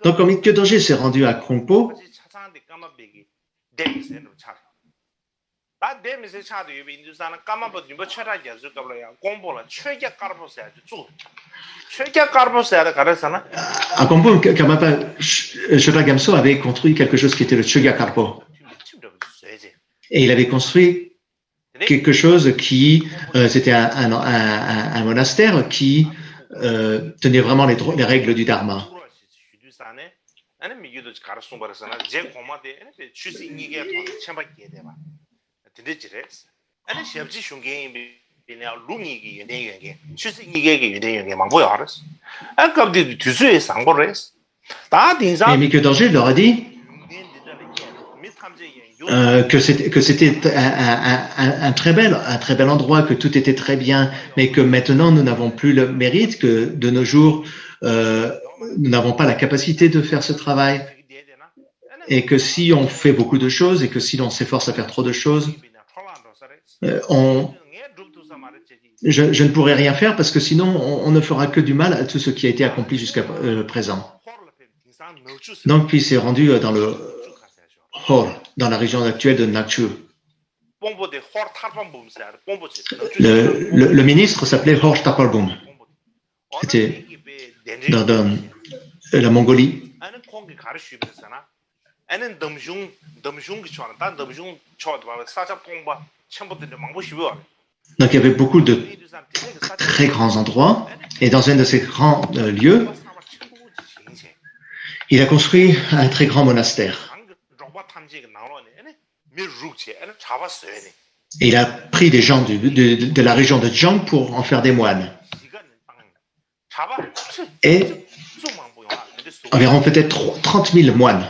Donc, quand Mikyo Dorje s'est rendu à Krongpo, à Krongpo, Karmapa Sherpa Gamso avait construit quelque chose qui était le Chögya Karpo. Et il avait construit quelque chose qui, c'était un monastère qui tenait vraiment les règles du Dharma. Et Mikyo Dorje leur a dit que c'était un très bel endroit, que tout était très bien, mais que maintenant nous n'avons plus le mérite, que de nos jours nous n'avons pas la capacité de faire ce travail, et que si on fait beaucoup de choses et que si l'on s'efforce à faire trop de choses, je ne pourrai rien faire parce que sinon on ne fera que du mal à tout ce qui a été accompli jusqu'à présent. Donc il s'est rendu dans le Hor, dans la région actuelle de Nakchu. Le ministre s'appelait Hor Tapalbum. C'était dans la Mongolie. Donc il y avait beaucoup de très grands endroits, et dans un de ces grands lieux, il a construit un très grand monastère. Et il a pris des gens de la région de Jiang pour en faire des moines. Et environ peut-être 30 000 moines.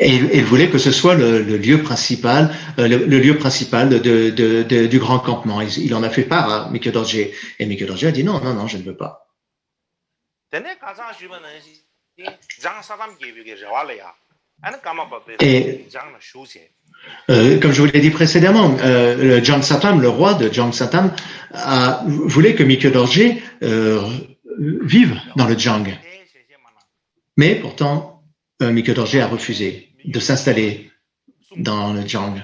Et il voulait que ce soit le lieu principal, du grand campement. Il en a fait part à Mikyo Dorje. Et Mikyo Dorje a dit non, je ne veux pas. Et comme je vous l'ai dit précédemment, le Jang Satam, le roi de Jang Satam, voulait que Mikyo Dorje vive dans le Jang. Mais pourtant, Mikyo Dorje a refusé de s'installer dans le Jang.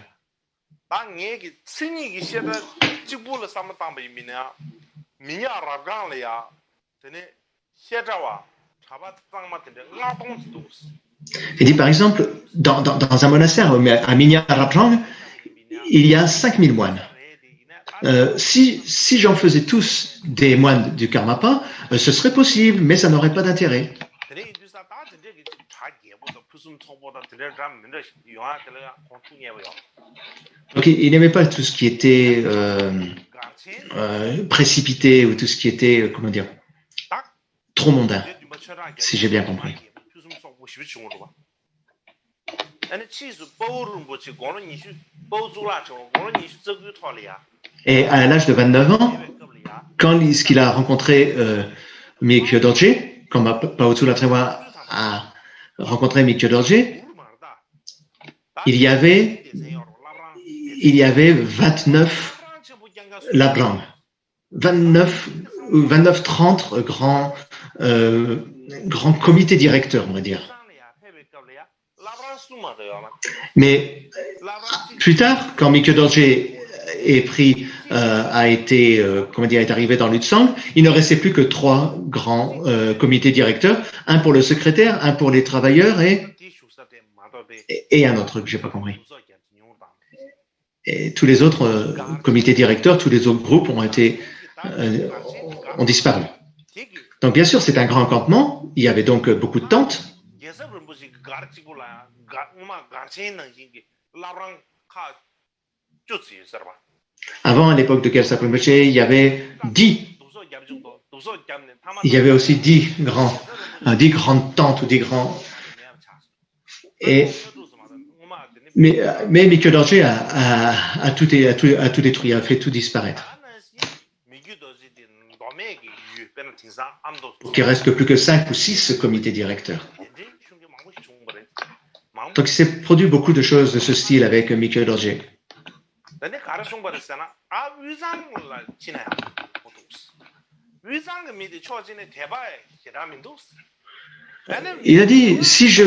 Il dit par exemple, dans un monastère à Minya Rabrang, il y a 5000 moines. Si j'en faisais tous des moines du Karmapa, ce serait possible, mais ça n'aurait pas d'intérêt. Donc, il n'aimait pas tout ce qui était précipité ou tout ce qui était, comment dire, trop mondain, si j'ai bien compris. Et à l'âge de 29 ans, quand il a rencontré Mikyo Dorje, quand Paotsu Latrewa a rencontré Mikyo Dorje, il y avait 29 Labrang, 29-30 grands grand comité directeur, on va dire. Mais plus tard, quand Mikio Dorje est arrivé dans Lutsang, il ne restait plus que 3 grands comités directeurs, un pour le secrétaire, un pour les travailleurs et un autre que j'ai pas compris. Et tous les autres comités directeurs, tous les autres groupes ont disparu. Donc bien sûr, c'est un grand campement. Il y avait donc beaucoup de tentes. Avant, à l'époque de Kelsap Rinpoche, il y avait aussi 10 grandes tentes ou 10 grands. Mais Mikyo Dorje a tout détruit, a fait tout disparaître. Donc il ne reste que plus que 5 ou 6 comités directeurs. Donc il s'est produit beaucoup de choses de ce style avec Mikyo Dorje. Il a dit, si je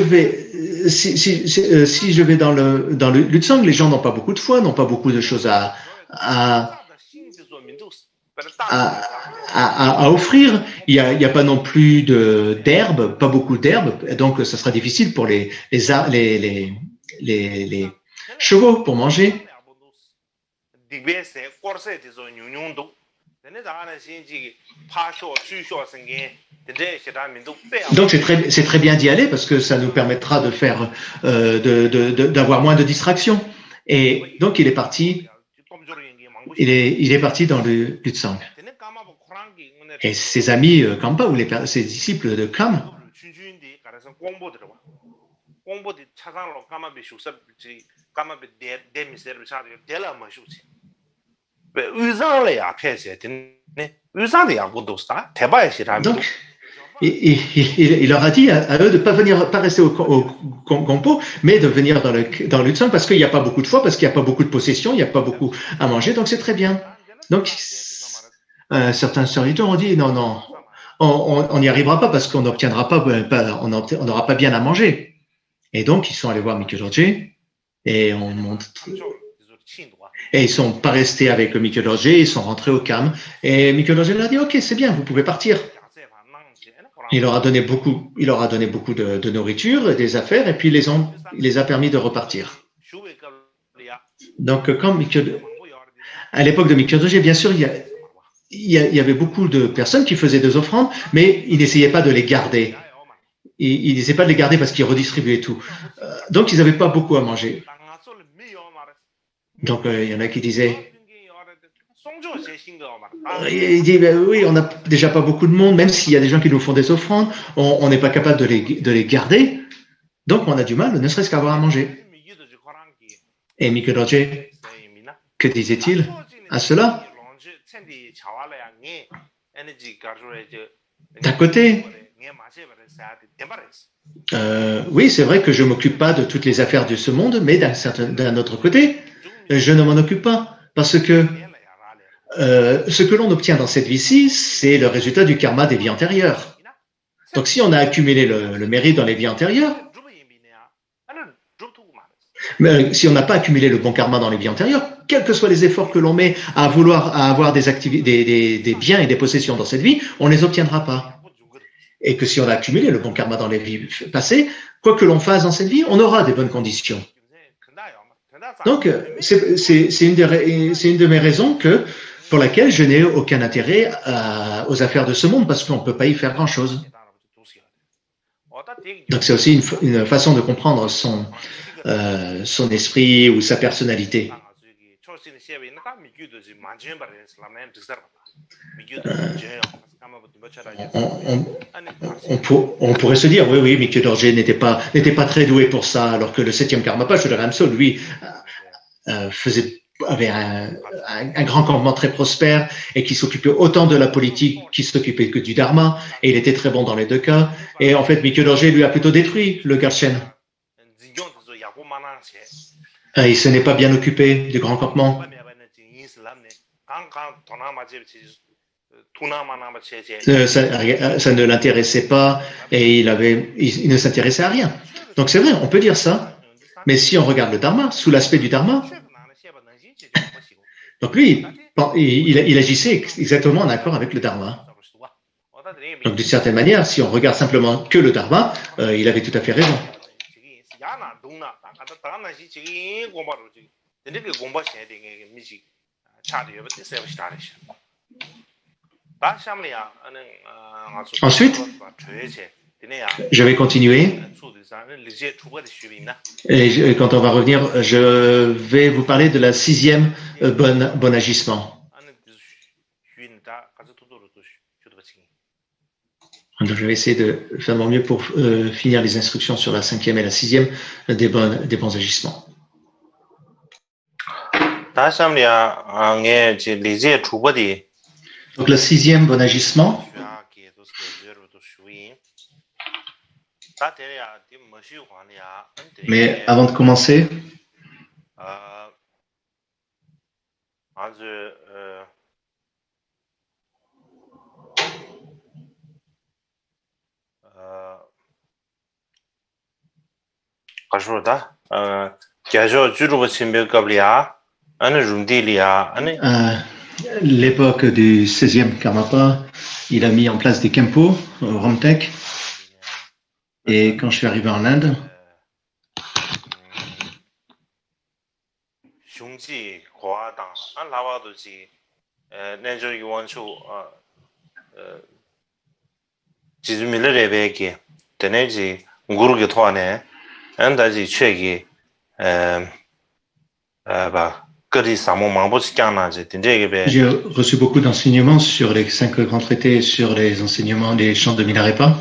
vais dans le Lutsang, les gens n'ont pas beaucoup de foi, n'ont pas beaucoup de choses à offrir. Il y a pas non plus d'herbe, pas beaucoup d'herbe, donc ça sera difficile pour les chevaux pour manger. Donc c'est très bien d'y aller parce que ça nous permettra de faire d'avoir moins de distractions. Et donc il est parti dans le Lutsang. Et ses amis Kampa ou ses disciples de Kam donc il leur a dit à eux de pas rester au Gompo, mais de venir dans le Lutsang parce qu'il n'y a pas beaucoup de foi, parce qu'il n'y a pas beaucoup de possessions, il n'y a pas beaucoup à manger, donc c'est très bien. Donc certains serviteurs ont dit non, on n'y arrivera pas parce qu'on n'obtiendra pas, on n'aura pas bien à manger. Et donc ils sont allés voir Mikyo Dorje et ils sont pas restés avec Mikyo Dorje, ils sont rentrés au Kam et Mikyo Dorje leur a dit ok, c'est bien, vous pouvez partir. Il leur a donné beaucoup de nourriture, des affaires, et puis il les a permis de repartir. Donc, à l'époque de Mikyo Dorje, bien sûr, il y avait beaucoup de personnes qui faisaient des offrandes, mais ils n'essayaient pas de les garder. Ils n'essayaient pas de les garder parce qu'ils redistribuaient tout. Donc, ils n'avaient pas beaucoup à manger. Donc, il y en a qui disaient... Il dit, oui, on n'a déjà pas beaucoup de monde, même s'il y a des gens qui nous font des offrandes, on n'est pas capable de les garder. Donc, on a du mal, ne serait-ce qu'à avoir à manger. Et Mikyo Dorje, que disait-il à cela? D'un côté, oui, c'est vrai que je ne m'occupe pas de toutes les affaires de ce monde, mais d'un autre côté, je ne m'en occupe pas parce que ce que l'on obtient dans cette vie-ci, c'est le résultat du karma des vies antérieures. Donc, si on a accumulé le mérite dans les vies antérieures, mais si on n'a pas accumulé le bon karma dans les vies antérieures, quels que soient les efforts que l'on met à avoir des biens et des possessions dans cette vie, on ne les obtiendra pas. Et que si on a accumulé le bon karma dans les vies passées, quoi que l'on fasse dans cette vie, on aura des bonnes conditions. Donc, c'est une de mes raisons pour laquelle je n'ai aucun intérêt aux affaires de ce monde, parce qu'on ne peut pas y faire grand-chose. Donc, c'est aussi une façon de comprendre son esprit ou sa personnalité. On pourrait se dire, oui, Mikyo Dorje n'était pas très doué pour ça, alors que le 7e Karmapa, Shodar Ramso, lui, avait un grand campement très prospère et qui s'occupait autant de la politique qu'il s'occupait que du dharma, et il était très bon dans les deux cas. Et en fait, Mikyo Dorje lui a plutôt détruit le Garchen. Il se n'est pas bien occupé du grand campement. Ça ne l'intéressait pas et il ne s'intéressait à rien. Donc c'est vrai, on peut dire ça. Mais si on regarde le Dharma, sous l'aspect du Dharma, donc lui, il agissait exactement en accord avec le Dharma. Donc d'une certaine manière, si on regarde simplement que le Dharma, il avait tout à fait raison. Ensuite, je vais continuer. Et quand on va revenir, je vais vous parler de la sixième bon agissement. Donc, je vais essayer de faire mon mieux pour finir les instructions sur la cinquième et la sixième des bons agissements. Donc, le sixième bon agissement. Mais avant de commencer, l'époque du 16e Karmapa, il a mis en place des Kempo au Ramtek. Et quand je suis arrivé en Inde, j'ai reçu beaucoup d'enseignements sur les 5 grands traités, sur les enseignements des chants de Milarepa.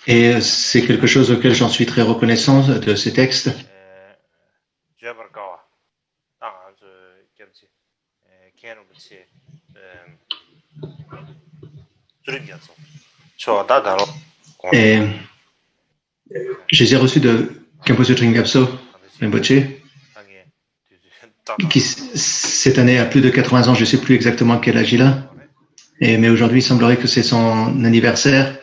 Et c'est quelque chose auquel j'en suis très reconnaissant de ces textes. Et je les ai reçus de Khenpo Tringapso Rinpoche, qui cette année a plus de 80 ans, je ne sais plus exactement quel âge il a, mais aujourd'hui il semblerait que c'est son anniversaire.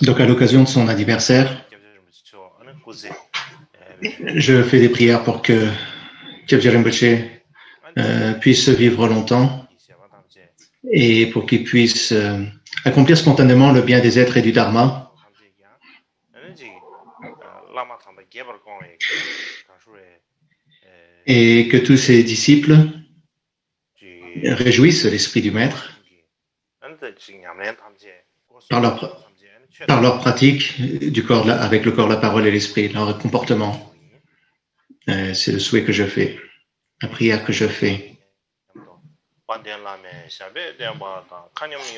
Donc à l'occasion de son anniversaire, je fais des prières pour que Kyabje Rinpoche puisse vivre longtemps et pour qu'il puisse accomplir spontanément le bien des êtres et du Dharma. Et que tous ses disciples réjouissent l'esprit du Maître par leur pratique du corps, avec le corps, la parole et l'esprit, leur comportement. C'est le souhait que je fais, la prière que je fais.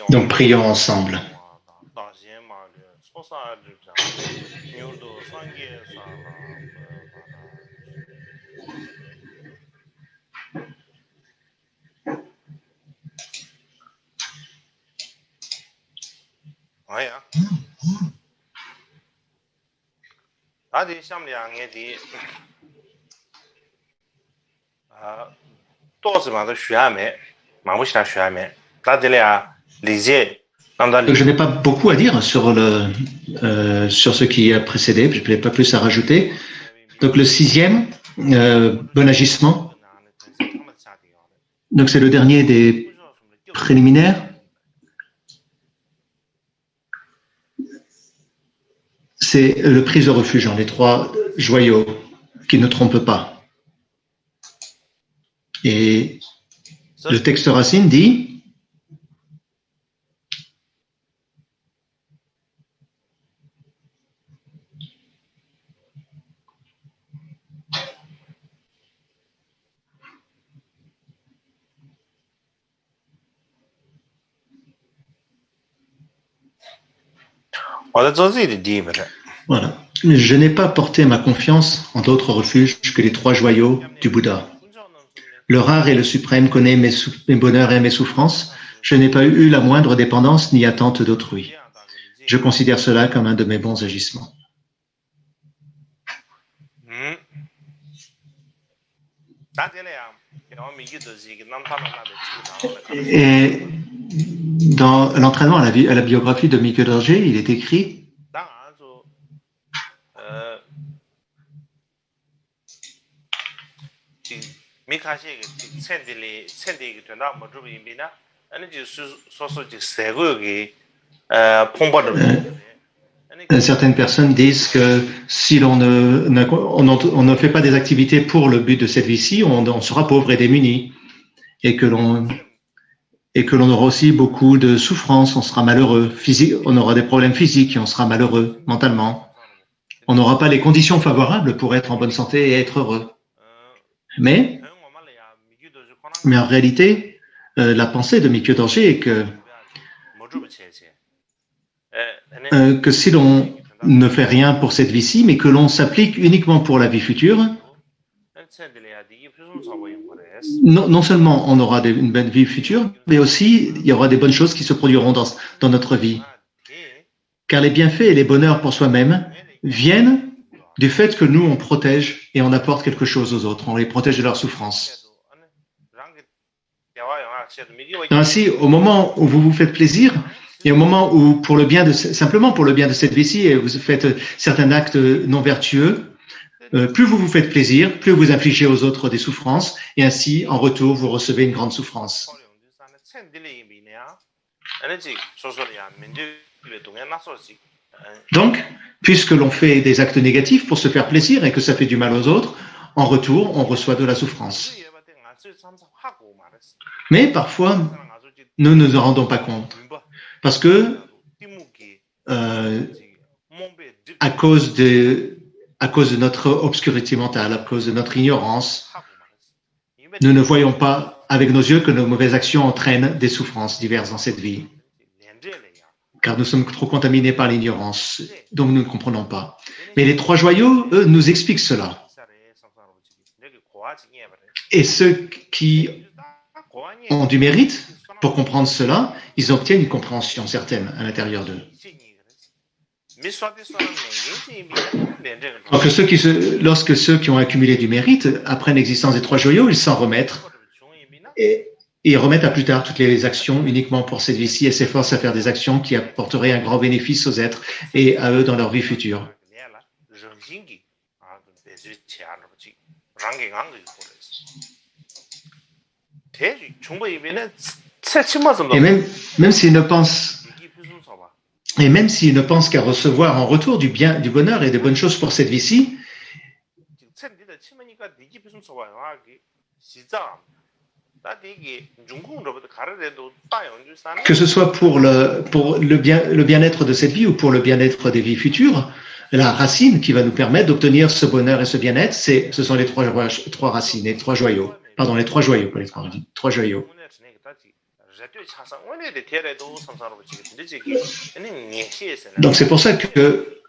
Donc prions ensemble. Donc, je n'ai pas beaucoup à dire sur ce qui a précédé, je n'ai pas plus à rajouter. Donc le sixième, bon agissement. Donc c'est le dernier des préliminaires. C'est le prise de refuge, les 3 joyaux qui ne trompent pas. Et le texte racine dit voilà. Je n'ai pas porté ma confiance en d'autres refuges que les 3 joyaux du Bouddha. Le rare et le suprême connaît mes bonheurs et mes souffrances. Je n'ai pas eu la moindre dépendance ni attente d'autrui. Je considère cela comme un de mes bons agissements. Et dans l'entraînement à la biographie de Mickey Dorje, il est écrit certaines personnes disent que si on ne fait pas des activités pour le but de cette vie-ci, on sera pauvre et démuni, et que l'on aura aussi beaucoup de souffrances, on sera malheureux, on aura des problèmes physiques et on sera malheureux mentalement. On n'aura pas les conditions favorables pour être en bonne santé et être heureux. Mais en réalité, la pensée de Mickey Dorje est que si l'on ne fait rien pour cette vie-ci, mais que l'on s'applique uniquement pour la vie future, non seulement on aura une bonne vie future, mais aussi il y aura des bonnes choses qui se produiront dans notre vie. Car les bienfaits et les bonheurs pour soi-même viennent du fait que nous, on protège et on apporte quelque chose aux autres, on les protège de leur souffrance. Ainsi, au moment où vous vous faites plaisir, et au moment où, simplement pour le bien de cette vie-ci, et vous faites certains actes non vertueux, plus vous vous faites plaisir, plus vous infligez aux autres des souffrances, et ainsi, en retour, vous recevez une grande souffrance. Donc, puisque l'on fait des actes négatifs pour se faire plaisir et que ça fait du mal aux autres, en retour, on reçoit de la souffrance. Mais parfois, nous ne nous en rendons pas compte. Parce que, à cause de notre obscurité mentale, à cause de notre ignorance, nous ne voyons pas avec nos yeux que nos mauvaises actions entraînent des souffrances diverses dans cette vie. Car nous sommes trop contaminés par l'ignorance, donc nous ne comprenons pas. Mais les trois joyaux, eux, nous expliquent cela. Et ceux qui ont du mérite pour comprendre cela, ils obtiennent une compréhension certaine à l'intérieur d'eux. Donc, lorsque ceux qui ont accumulé du mérite apprennent l'existence des trois joyaux, ils s'en remettent et ils remettent à plus tard toutes les actions uniquement pour cette vie-ci et s'efforcent à faire des actions qui apporteraient un grand bénéfice aux êtres et à eux dans leur vie future. Et même s'ils ne pensent qu'à recevoir en retour du bien, du bonheur et des bonnes choses pour cette vie-ci, que ce soit pour le bien-être de cette vie ou pour le bien-être des vies futures, la racine qui va nous permettre d'obtenir ce bonheur et ce bien-être, ce sont les trois racines, les trois joyaux. Pardon, les trois joyaux, pas les trois joyaux. Donc c'est pour ça que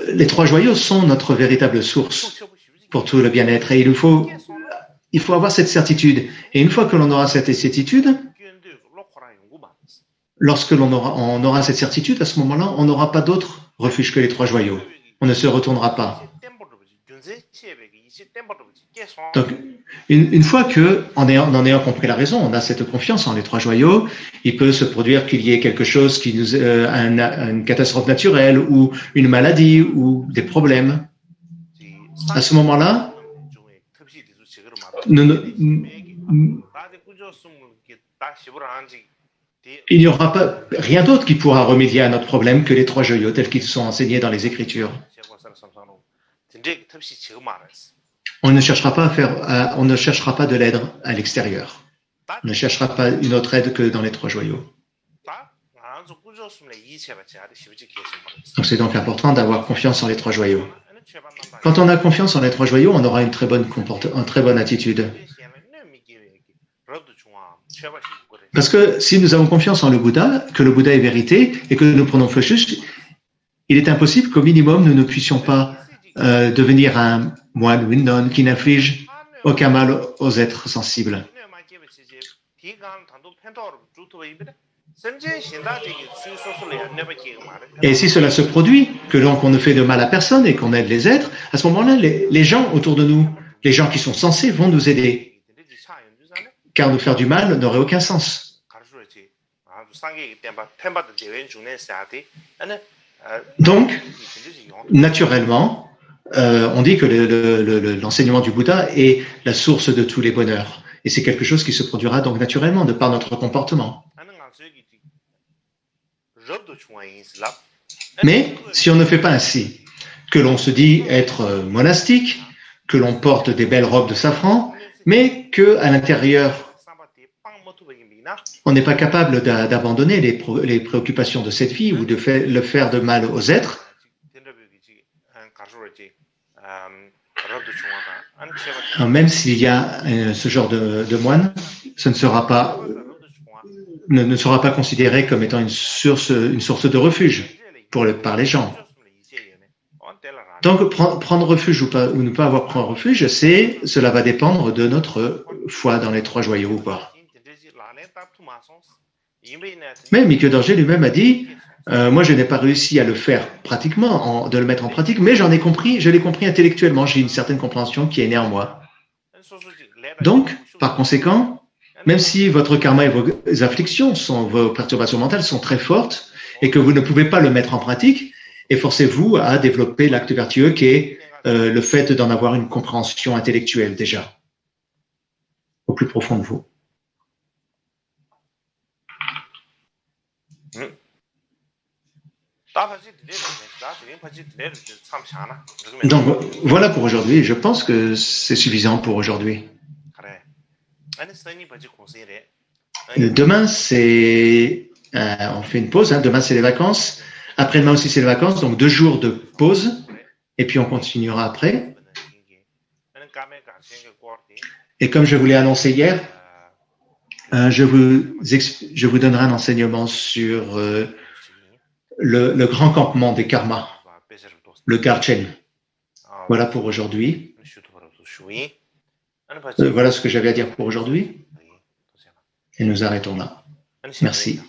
les trois joyaux sont notre véritable source pour tout le bien-être. Et il faut avoir cette certitude. Et une fois que l'on aura cette certitude, lorsque on aura cette certitude, à ce moment-là, on n'aura pas d'autre refuge que les trois joyaux. On ne se retournera pas. Donc, une fois en ayant compris la raison, on a cette confiance en les trois joyaux, il peut se produire qu'il y ait quelque chose une catastrophe naturelle ou une maladie ou des problèmes. À ce moment-là, il n'y aura pas rien d'autre qui pourra remédier à notre problème que les trois joyaux tels qu'ils sont enseignés dans les Écritures. On ne cherchera pas de l'aide à l'extérieur. On ne cherchera pas une autre aide que dans les trois joyaux. Donc c'est donc important d'avoir confiance en les trois joyaux. Quand on a confiance en les trois joyaux, on aura une très bonne attitude. Parce que si nous avons confiance en le Bouddha, que le Bouddha est vérité et que nous prenons feu juste, il est impossible qu'au minimum nous ne puissions pas devenir un moine ou une nonne qui n'inflige aucun mal aux êtres sensibles. Et si cela se produit, que donc on ne fait de mal à personne et qu'on aide les êtres, à ce moment-là, les gens autour de nous les gens qui sont censés vont nous aider, car nous faire du mal n'aurait aucun sens. Donc, naturellement, on dit que l'enseignement du Bouddha est la source de tous les bonheurs. Et c'est quelque chose qui se produira donc naturellement de par notre comportement. Mais si on ne fait pas ainsi, que l'on se dit être monastique, que l'on porte des belles robes de safran, mais qu'à l'intérieur, on n'est pas capable d'abandonner les préoccupations de cette vie ou de le faire de mal aux êtres, même s'il y a ce genre de moine, ce ne sera pas considéré comme étant une source de refuge par les gens. Donc, prendre refuge ou ne pas avoir prendre refuge, cela va dépendre de notre foi dans les trois joyaux ou pas. Mais Mikyo Dorje lui-même a dit, moi je n'ai pas réussi à le faire pratiquement, de le mettre en pratique, mais je l'ai compris intellectuellement, j'ai une certaine compréhension qui est née en moi. Donc, par conséquent, même si votre karma et vos afflictions, vos perturbations mentales sont très fortes et que vous ne pouvez pas le mettre en pratique, efforcez-vous à développer l'acte vertueux qui est le fait d'en avoir une compréhension intellectuelle déjà, au plus profond de vous. Donc voilà pour aujourd'hui, je pense que c'est suffisant pour aujourd'hui. Demain, on fait une pause, demain c'est les vacances, après-demain aussi c'est les vacances, donc 2 jours de pause, et puis on continuera après. Et comme je vous l'ai annoncé hier, je vous donnerai un enseignement sur le grand campement des karmas, le Garchen. Voilà pour aujourd'hui. Voilà ce que j'avais à dire pour aujourd'hui. Et nous arrêtons là. Merci.